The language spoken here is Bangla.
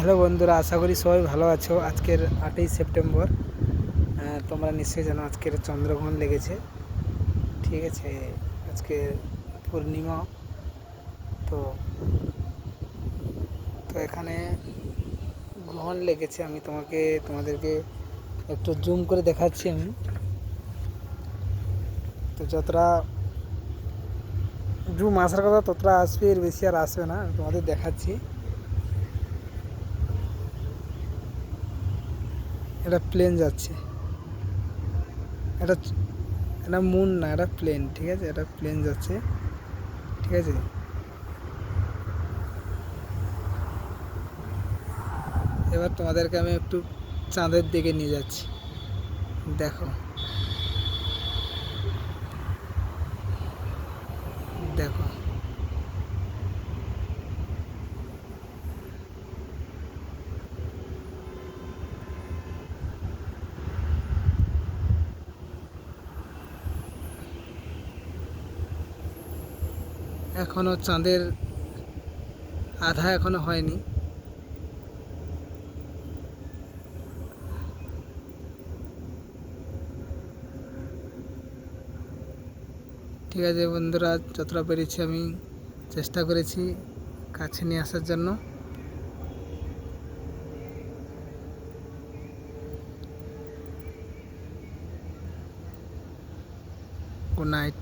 হ্যালো বন্ধুরা, আশা করি সবাই ভালো আছো। আজকের 8ই সেপ্টেম্বর। তোমরা নিশ্চয়ই জানো আজকের চন্দ্রগ্রহণ লেগেছে। ঠিক আছে, আজকে পূর্ণিমা। তো তো এখানে গ্রহণ লেগেছে। আমি তোমাদেরকে একটু জুম করে দেখাচ্ছি আমি। তো যতটা জুম আসার কথা ততটা আসবে, এর বেশি আর আসবে না। আমি তোমাদের দেখাচ্ছি। এটা প্লেন যাচ্ছে। এটা এটা মুন না, এটা প্লেন। ঠিক আছে, এটা প্লেন যাচ্ছে। ঠিক আছে, এবার তোমাদেরকে আমি একটু চাঁদের দিকে নিয়ে যাচ্ছি। দেখো দেখো এখনো চাঁদের আধা এখনো হয়নি। ঠিক আছে বন্ধুরা, যতটা পেরেছি আমি চেষ্টা করেছি কাছে নিয়ে আসার জন্য। Good night.